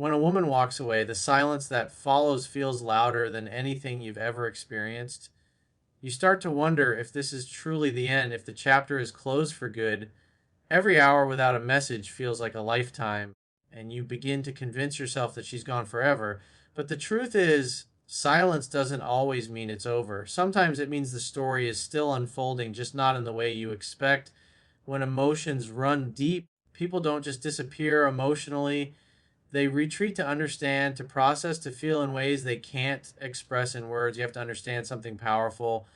When a woman walks away, the silence that follows feels louder than anything you've ever experienced. You start to wonder if this is truly the end, if the chapter is closed for good. Every hour without a message feels like a lifetime, and you begin to convince yourself that she's gone forever. But the truth is, silence doesn't always mean it's over. Sometimes it means the story is still unfolding, just not in the way you expect. When emotions run deep, people don't just disappear emotionally, they retreat to understand, to process, to feel in ways they can't express in words. You have to understand something powerful.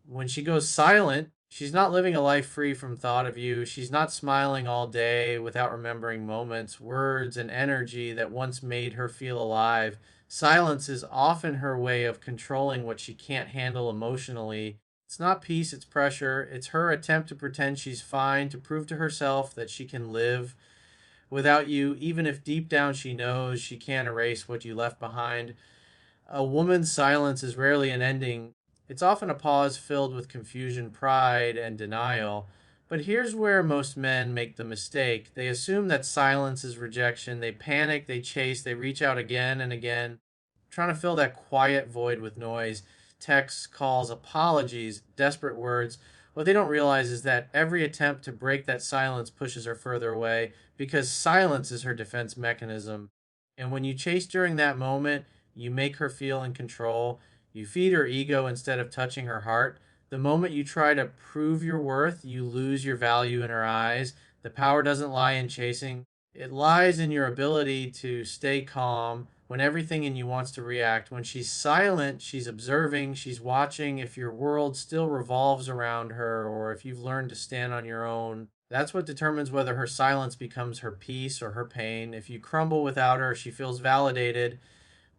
When she goes silent, she's not living a life free from thought of you. She's not smiling all day without remembering moments, words, and energy that once made her feel alive. Silence is often her way of controlling what she can't handle emotionally. It's not peace, it's pressure. It's her attempt to pretend she's fine, to prove to herself that she can live without you, even if deep down she knows she can't erase what you left behind. A woman's silence is rarely an ending. It's often a pause filled with confusion, pride, and denial. But here's where most men make the mistake. They assume that silence is rejection. They panic, they chase, they reach out again and again, trying to fill that quiet void with noise, texts, calls, apologies, desperate words. What they don't realize is that every attempt to break that silence pushes her further away because silence is her defense mechanism. And when you chase during that moment, you make her feel in control. You feed her ego instead of touching her heart. The moment you try to prove your worth, you lose your value in her eyes. The power doesn't lie in chasing, it lies in your ability to stay calm when everything in you wants to react. When she's silent, she's observing, she's watching if your world still revolves around her or if you've learned to stand on your own. That's what determines whether her silence becomes her peace or her pain. If you crumble without her, she feels validated.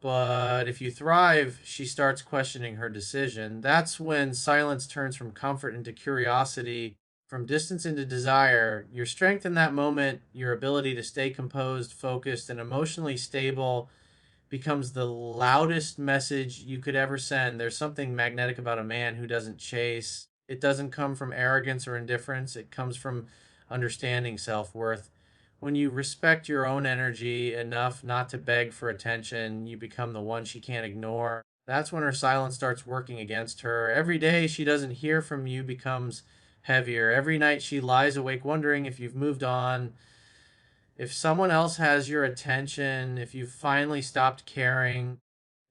But if you thrive, she starts questioning her decision. That's when silence turns from comfort into curiosity, from distance into desire. Your strength in that moment, your ability to stay composed, focused, and emotionally stable becomes the loudest message you could ever send. There's something magnetic about a man who doesn't chase. It doesn't come from arrogance or indifference, it comes from understanding self worth. When you respect your own energy enough not to beg for attention, you become the one she can't ignore. That's when her silence starts working against her. Every day she doesn't hear from you becomes heavier. Every night she lies awake wondering if you've moved on, if someone else has your attention, if you've finally stopped caring.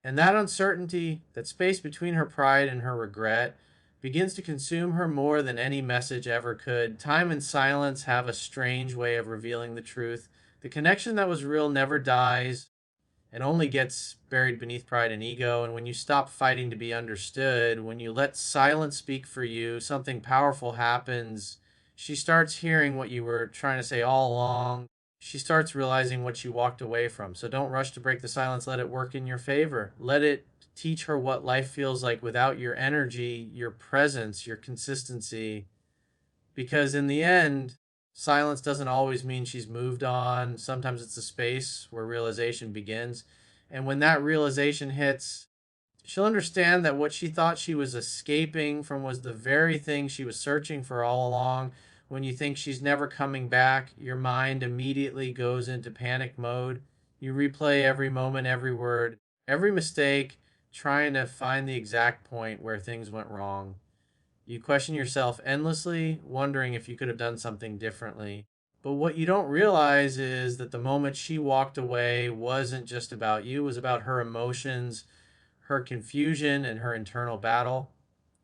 And that uncertainty, that space between her pride and her regret, begins to consume her more than any message ever could. Time and silence have a strange way of revealing the truth. The connection that was real never dies. It only gets buried beneath pride and ego. And when you stop fighting to be understood, when you let silence speak for you, something powerful happens. She starts hearing what you were trying to say all along. She starts realizing what you walked away from. So don't rush to break the silence. Let it work in your favor. Let it teach her what life feels like without your energy, your presence, your consistency. Because in the end, silence doesn't always mean she's moved on. Sometimes it's a space where realization begins. And when that realization hits, she'll understand that what she thought she was escaping from was the very thing she was searching for all along. When you think she's never coming back, your mind immediately goes into panic mode. You replay every moment, every word, every mistake, trying to find the exact point where things went wrong. You question yourself endlessly, wondering if you could have done something differently. But what you don't realize is that the moment she walked away wasn't just about you, it was about her emotions, her confusion, and her internal battle.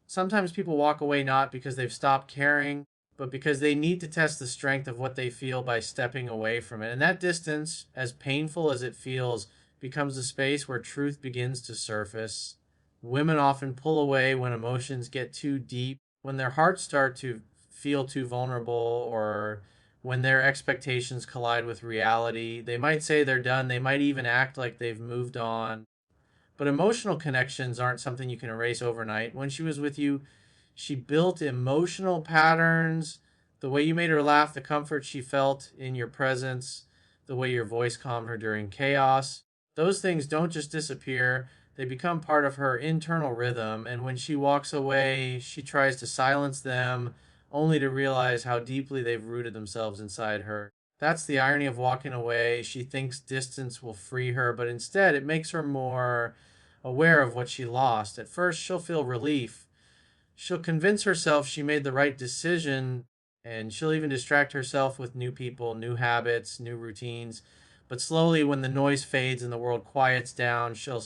Sometimes people walk away not because they've stopped caring, but because they need to test the strength of what they feel by stepping away from it. And that distance, as painful as it feels, becomes a space where truth begins to surface. Women often pull away when emotions get too deep, when their hearts start to feel too vulnerable, or when their expectations collide with reality. They might say they're done, they might even act like they've moved on, but emotional connections aren't something you can erase overnight. When she was with you, she built emotional patterns. The way you made her laugh, the comfort she felt in your presence, the way your voice calmed her during chaos. Those things don't just disappear, they become part of her internal rhythm. And when she walks away, she tries to silence them, only to realize how deeply they've rooted themselves inside her. That's the irony of walking away. She thinks distance will free her, but instead it makes her more aware of what she lost. At first, she'll feel relief. She'll convince herself she made the right decision, and she'll even distract herself with new people, new habits, new routines. But slowly, when the noise fades and the world quiets down, she'll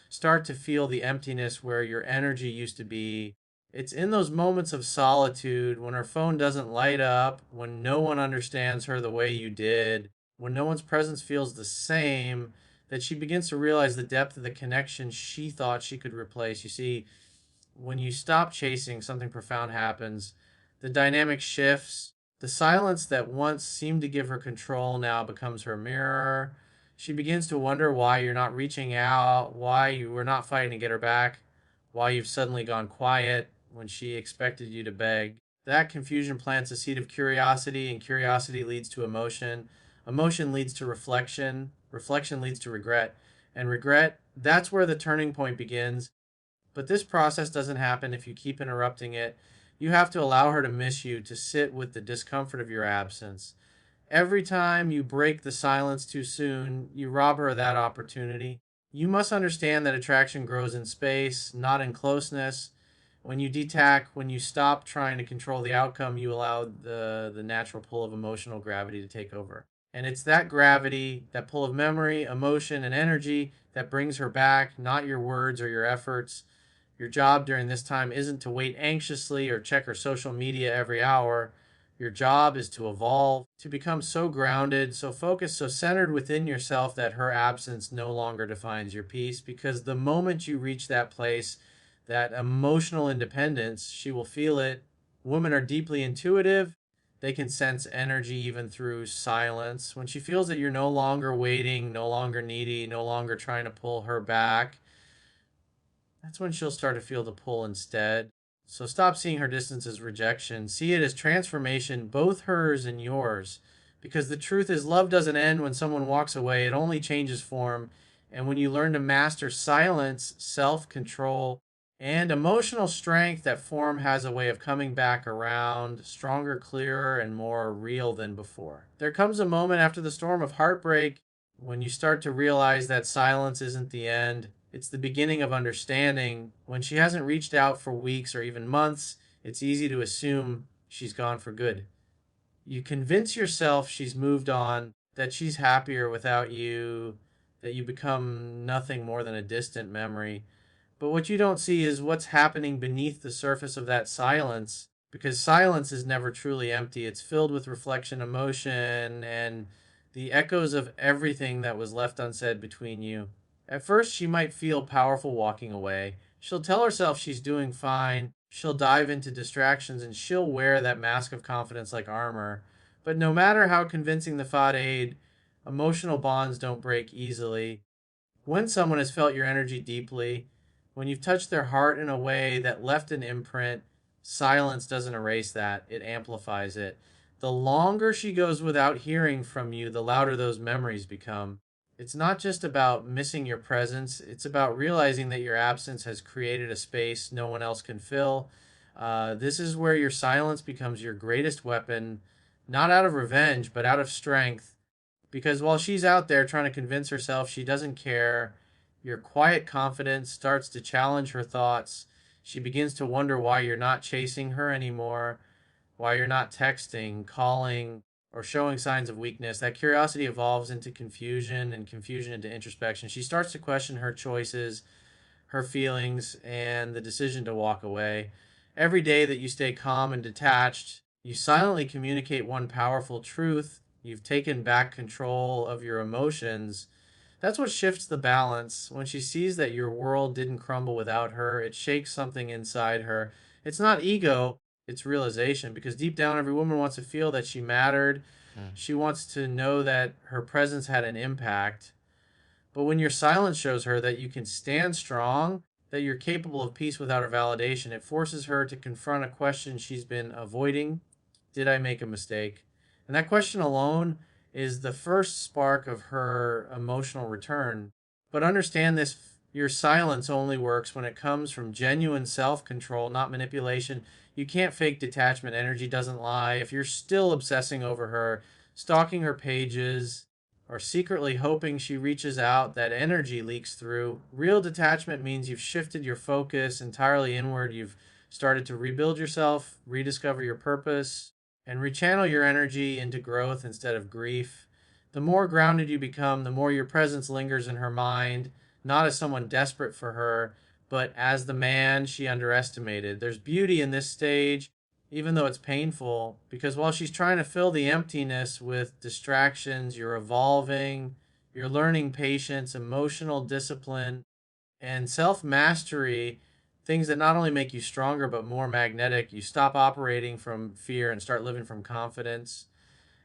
start to feel the emptiness where your energy used to be. It's in those moments of solitude when her phone doesn't light up, when no one understands her the way you did, when no one's presence feels the same, that she begins to realize the depth of the connection she thought she could replace. You see, when you stop chasing, something profound happens. The dynamic shifts. The silence that once seemed to give her control now becomes her mirror. She begins to wonder why you're not reaching out, why you were not fighting to get her back, why you've suddenly gone quiet when she expected you to beg. That confusion plants a seed of curiosity, and curiosity leads to emotion. Emotion leads to reflection. Reflection leads to regret. And regret, that's where the turning point begins. But this process doesn't happen if you keep interrupting it. You have to allow her to miss you, to sit with the discomfort of your absence. Every time you break the silence too soon, you rob her of that opportunity. You must understand that attraction grows in space, not in closeness. When you detach, when you stop trying to control the outcome, you allow the natural pull of emotional gravity to take over. And it's that gravity, that pull of memory, emotion, and energy that brings her back, not your words or your efforts. Your job during this time isn't to wait anxiously or check her social media every hour. Your job is to evolve, to become so grounded, so focused, so centered within yourself that her absence no longer defines your peace. Because the moment you reach that place, that emotional independence, she will feel it. Women are deeply intuitive. They can sense energy even through silence. When she feels that you're no longer waiting, no longer needy, no longer trying to pull her back, that's when she'll start to feel the pull instead. So stop seeing her distance as rejection. See it as transformation, both hers and yours. Because the truth is, love doesn't end when someone walks away, it only changes form. And when you learn to master silence, self control, and emotional strength, that form has a way of coming back around, stronger, clearer, and more real than before. There comes a moment after the storm of heartbreak when you start to realize that silence isn't the end, it's the beginning of understanding. When she hasn't reached out for weeks or even months, it's easy to assume she's gone for good. You convince yourself she's moved on, that she's happier without you, that you become nothing more than a distant memory. But what you don't see is what's happening beneath the surface of that silence, because silence is never truly empty. It's filled with reflection, emotion, and the echoes of everything that was left unsaid between you. At first, she might feel powerful walking away. She'll tell herself she's doing fine. She'll dive into distractions and she'll wear that mask of confidence like armor. But no matter how convincing the facade, emotional bonds don't break easily. When someone has felt your energy deeply, when you've touched their heart in a way that left an imprint, silence doesn't erase that, it amplifies it. The longer she goes without hearing from you, the louder those memories become. It's not just about missing your presence, it's about realizing that your absence has created a space no one else can fill. This is where your silence becomes your greatest weapon, not out of revenge, but out of strength. Because while she's out there trying to convince herself she doesn't care, your quiet confidence starts to challenge her thoughts. She begins to wonder why you're not chasing her anymore, why you're not texting, calling, or showing signs of weakness. That curiosity evolves into confusion and confusion into introspection. She starts to question her choices, her feelings, and the decision to walk away. Every day that you stay calm and detached, you silently communicate one powerful truth. You've taken back control of your emotions. That's what shifts the balance. When she sees that your world didn't crumble without her, it shakes something inside her. It's not ego, it's realization. Because deep down, every woman wants to feel that she mattered. She wants to know that her presence had an impact. But when your silence shows her that you can stand strong, that you're capable of peace without her validation, it forces her to confront a question she's been avoiding. Did I make a mistake? And that question alone is the first spark of her emotional return. But understand this, your silence only works when it comes from genuine self control, not manipulation. You can't fake detachment. Energy doesn't lie. If you're still obsessing over her, stalking her pages, or secretly hoping she reaches out, that energy leaks through. Real detachment means you've shifted your focus entirely inward. You've started to rebuild yourself, rediscover your purpose, and rechannel your energy into growth instead of grief. The more grounded you become, the more your presence lingers in her mind, not as someone desperate for her, but as the man she underestimated. There's beauty in this stage, even though it's painful, because while she's trying to fill the emptiness with distractions, you're evolving, you're learning patience, emotional discipline, and self mastery, things that not only make you stronger but more magnetic. You stop operating from fear and start living from confidence.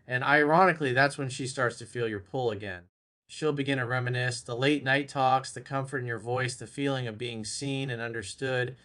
And ironically, that's when she starts to feel your pull again. She'll begin to reminisce the late night talks, the comfort in your voice, the feeling of being seen and understood.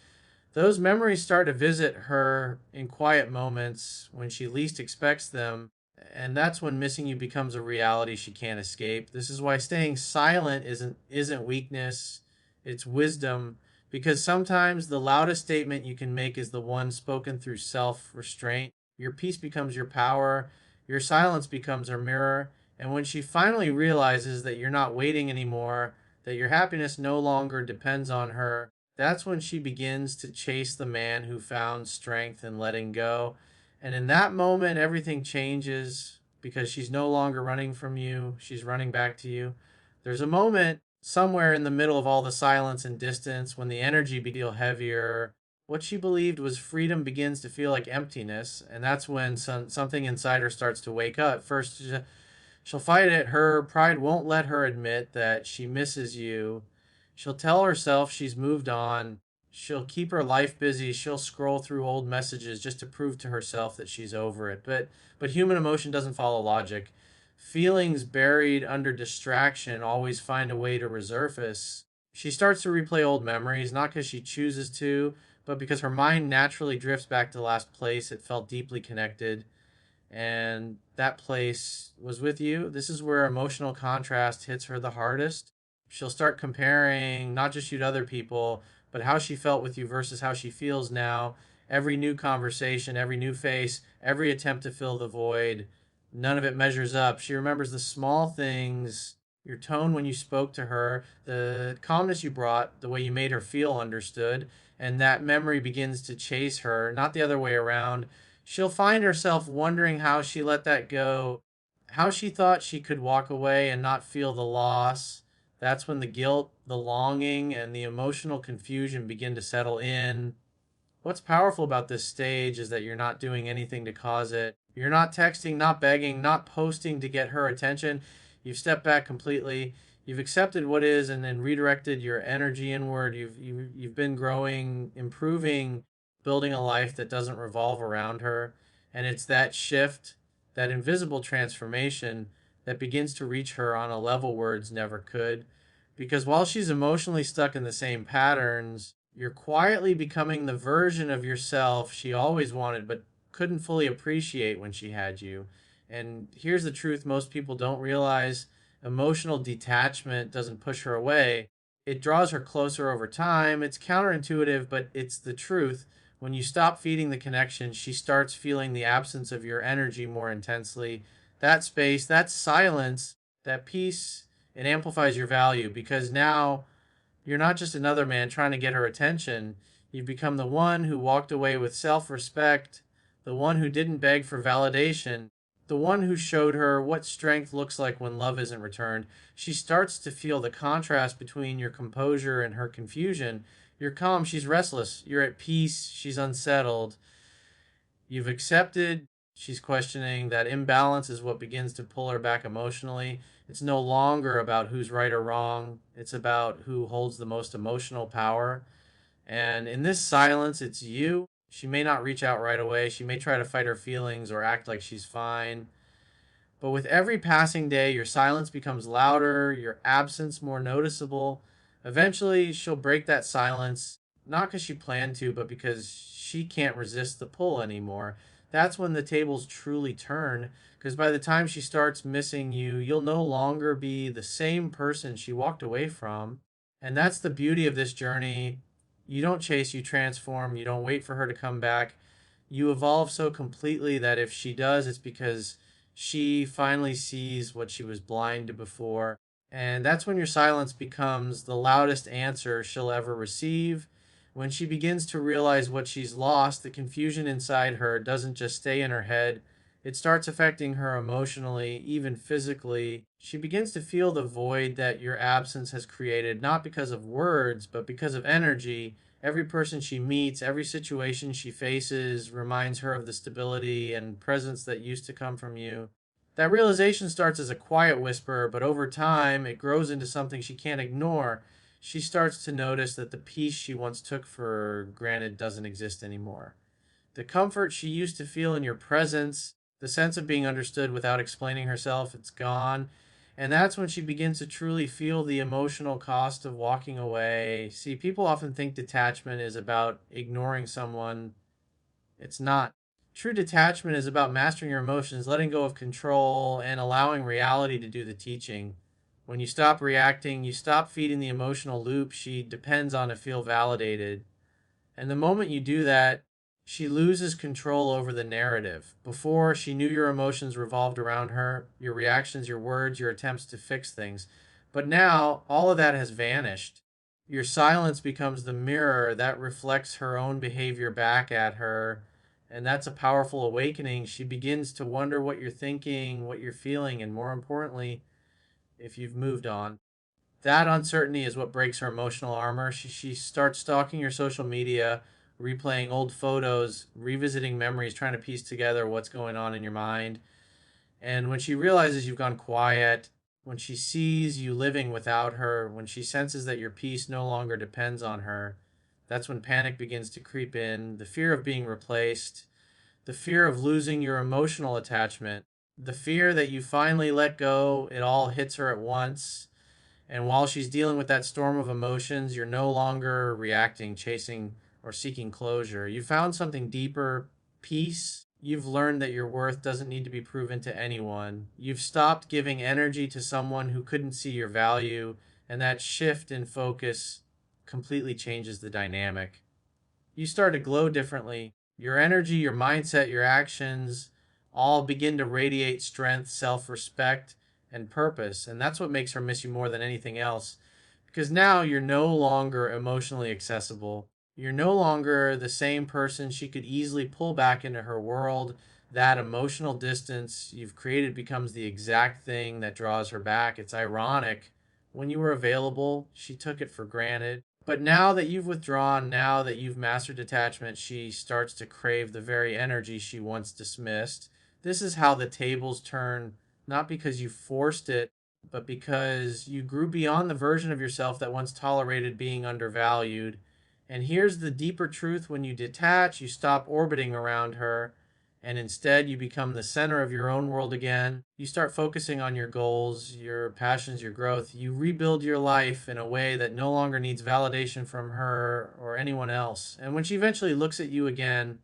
Those memories start to visit her in quiet moments when she least expects them, and that's when missing you becomes a reality she can't escape. This is why staying silent isn't weakness, it's wisdom, because sometimes the loudest statement you can make is the one spoken through self-restraint. Your peace becomes your power, your silence becomes her mirror, and when she finally realizes that you're not waiting anymore, that your happiness no longer depends on her, that's when she begins to chase the man who found strength in letting go. And in that moment, everything changes because she's no longer running from you. She's running back to you. There's a moment somewhere in the middle of all the silence and distance when the energy begins to feel heavier. What she believed was freedom begins to feel like emptiness. And that's when something inside her starts to wake up. First, she'll fight it. Her pride won't let her admit that she misses you. She'll tell herself she's moved on. She'll keep her life busy. She'll scroll through old messages just to prove to herself that she's over it. But human emotion doesn't follow logic. Feelings buried under distraction always find a way to resurface. She starts to replay old memories, not because she chooses to, but because her mind naturally drifts back to the last place it felt deeply connected, and that place was with you. This is where emotional contrast hits her the hardest. She'll start comparing not just you to other people, but how she felt with you versus how she feels now. Every new conversation, every new face, every attempt to fill the void, none of it measures up. She remembers the small things, your tone when you spoke to her, the calmness you brought, the way you made her feel understood, and that memory begins to chase her, not the other way around. She'll find herself wondering how she let that go, how she thought she could walk away and not feel the loss. That's when the guilt, the longing, and the emotional confusion begin to settle in. What's powerful about this stage is that you're not doing anything to cause it. You're not texting, not begging, not posting to get her attention. You've stepped back completely. You've accepted what is and then redirected your energy inward. You've been growing, improving, building a life that doesn't revolve around her. And it's that shift, that invisible transformation that begins to reach her on a level words never could. Because while she's emotionally stuck in the same patterns, you're quietly becoming the version of yourself she always wanted but couldn't fully appreciate when she had you. And here's the truth most people don't realize: emotional detachment doesn't push her away, it draws her closer over time. It's counterintuitive, but it's the truth. When you stop feeding the connection, she starts feeling the absence of your energy more intensely. That space, that silence, that peace, it amplifies your value because now you're not just another man trying to get her attention. You've become the one who walked away with self respect, the one who didn't beg for validation, the one who showed her what strength looks like when love isn't returned. She starts to feel the contrast between your composure and her confusion. You're calm, she's restless. You're at peace, she's unsettled. You've accepted, she's questioning. That imbalance is what begins to pull her back emotionally. It's no longer about who's right or wrong, it's about who holds the most emotional power. And in this silence, it's you. She may not reach out right away, she may try to fight her feelings or act like she's fine. But with every passing day, your silence becomes louder, your absence more noticeable. Eventually, she'll break that silence, not because she planned to, but because she can't resist the pull anymore. That's when the tables truly turn, because by the time she starts missing you, you'll no longer be the same person she walked away from. And that's the beauty of this journey. You don't chase, you transform. You don't wait for her to come back. You evolve so completely that if she does, it's because She finally sees what she was blind to before. And that's when your silence becomes the loudest answer she'll ever receive. When she begins to realize what she's lost, the confusion inside her doesn't just stay in her head, it starts affecting her emotionally, even physically. She begins to feel the void that your absence has created, not because of words, but because of energy. Every person she meets, every situation she faces reminds her of the stability and presence that used to come from you. That realization starts as a quiet whisper, but over time it grows into something she can't ignore. She starts to notice that the peace she once took for granted doesn't exist anymore. The comfort she used to feel in your presence, the sense of being understood without explaining herself, it's gone. And that's when she begins to truly feel the emotional cost of walking away. See, people often think detachment is about ignoring someone. It's not. True detachment is about mastering your emotions, letting go of control, and allowing reality to do the teaching. When you stop reacting, you stop feeding the emotional loop she depends on to feel validated. And the moment you do that, she loses control over the narrative. Before, she knew your emotions revolved around her, your reactions, your words, your attempts to fix things. But now, all of that has vanished. Your silence becomes the mirror that reflects her own behavior back at her. And that's a powerful awakening. She begins to wonder what you're thinking, what you're feeling, and more importantly, if you've moved on. That uncertainty is what breaks her emotional armor. She starts stalking your social media, replaying old photos, revisiting memories, trying to piece together what's going on in your mind. And when she realizes you've gone quiet, when she sees you living without her, when she senses that your peace no longer depends on her, that's when panic begins to creep in. The fear of being replaced, the fear of losing your emotional attachment, the fear that you finally let go, it all hits her at once. And while she's dealing with that storm of emotions, you're no longer reacting, chasing, or seeking closure. You found something deeper, peace. You've learned that your worth doesn't need to be proven to anyone. You've stopped giving energy to someone who couldn't see your value, and that shift in focus completely changes the dynamic. You start to glow differently. Your energy, your mindset, your actions all begin to radiate strength, self respect, and purpose. And that's what makes her miss you more than anything else. Because now you're no longer emotionally accessible. You're no longer the same person she could easily pull back into her world. That emotional distance you've created becomes the exact thing that draws her back. It's ironic. When you were available, she took it for granted. But now that you've withdrawn, now that you've mastered detachment, she starts to crave the very energy she once dismissed. This is how the tables turn, not because you forced it, but because you grew beyond the version of yourself that once tolerated being undervalued. And here's the deeper truth: when you detach, you stop orbiting around her, and instead you become the center of your own world again. You start focusing on your goals, your passions, your growth. You rebuild your life in a way that no longer needs validation from her or anyone else. And when she eventually looks at you again,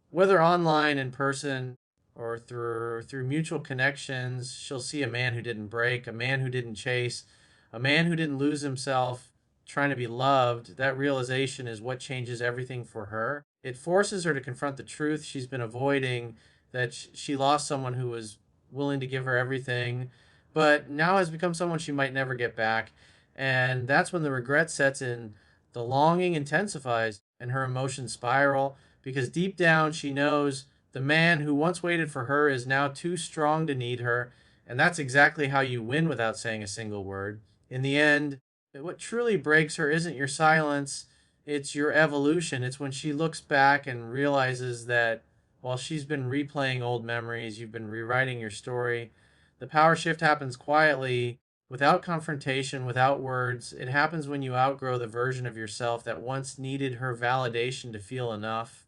whether online, in person, or through mutual connections, she'll see a man who didn't break, a man who didn't chase, a man who didn't lose himself trying to be loved. That realization is what changes everything for her. It forces her to confront the truth she's been avoiding, that she lost someone who was willing to give her everything, but now has become someone she might never get back. And that's when the regret sets in, the longing intensifies, and her emotions spiral, because deep down she knows the man who once waited for her is now too strong to need her. And that's exactly how you win without saying a single word. In the end, what truly breaks her isn't your silence, it's your evolution. It's when she looks back and realizes that while she's been replaying old memories, you've been rewriting your story. The power shift happens quietly, without confrontation, without words. It happens when you outgrow the version of yourself that once needed her validation to feel enough.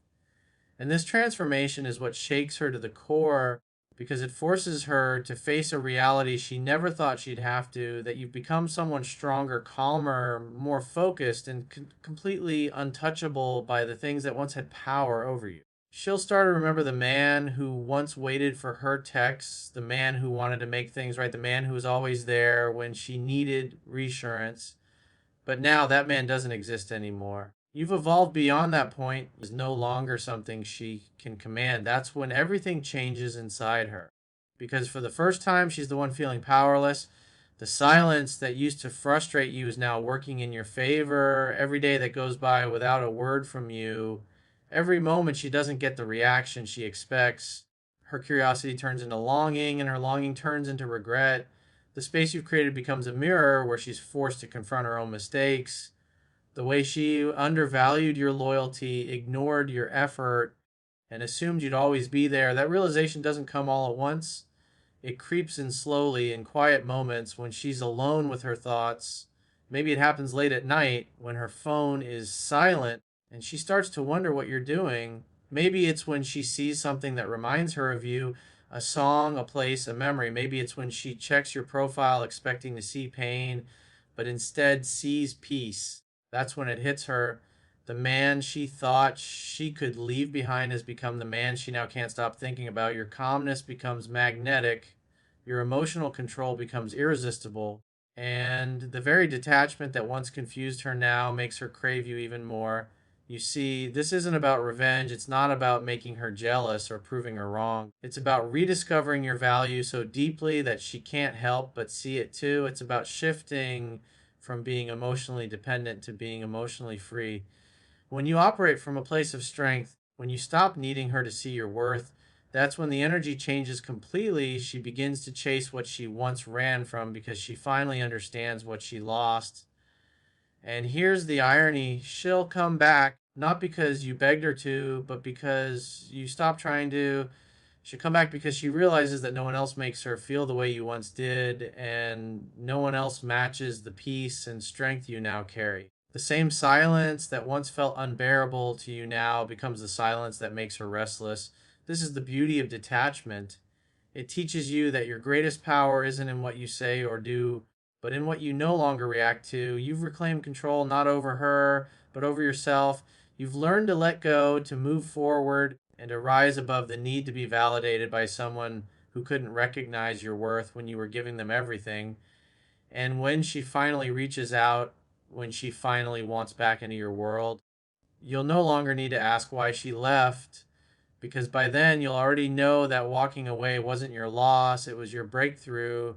And this transformation is what shakes her to the core, because it forces her to face a reality she never thought she'd have to, that you've become someone stronger, calmer, more focused, and completely untouchable by the things that once had power over you. She'll start to remember the man who once waited for her texts, the man who wanted to make things right, the man who was always there when she needed reassurance. But now that man doesn't exist anymore. You've evolved beyond that point. Is no longer something she can command. That's when everything changes inside her. because for the first time, she's the one feeling powerless. The silence that used to frustrate you is now working in your favor. Every day that goes by without a word from you, every moment she doesn't get the reaction she expects, her curiosity turns into longing, and her longing turns into regret. The space you've created becomes a mirror where she's forced to confront her own mistakes. The way she undervalued your loyalty, ignored your effort, and assumed you'd always be there, that realization doesn't come all at once. It creeps in slowly in quiet moments when she's alone with her thoughts. Maybe it happens late at night when her phone is silent and she starts to wonder what you're doing. Maybe it's when she sees something that reminds her of you, a song, a place, a memory. Maybe it's when she checks your profile expecting to see pain, but instead sees peace. That's when it hits her. The man she thought she could leave behind has become the man she now can't stop thinking about. Your calmness becomes magnetic. Your emotional control becomes irresistible. And the very detachment that once confused her now makes her crave you even more. You see, this isn't about revenge. It's not about making her jealous or proving her wrong. It's about rediscovering your value so deeply that she can't help but see it too. It's about shifting from being emotionally dependent to being emotionally free. When you operate from a place of strength, when you stop needing her to see your worth, that's when the energy changes completely. She begins to chase what she once ran from because she finally understands what she lost. And here's the irony: she'll come back, not because you begged her to, but because you stopped trying to. She'll come back because she realizes that no one else makes her feel the way you once did, and no one else matches the peace and strength you now carry. The same silence that once felt unbearable to you now becomes the silence that makes her restless. This is the beauty of detachment. It teaches you that your greatest power isn't in what you say or do, but in what you no longer react to. You've reclaimed control not over her, but over yourself. You've learned to let go, to move forward, and to rise above the need to be validated by someone who couldn't recognize your worth when you were giving them everything. And when she finally reaches out, when she finally wants back into your world, you'll no longer need to ask why she left, because by then you'll already know that walking away wasn't your loss, it was your breakthrough.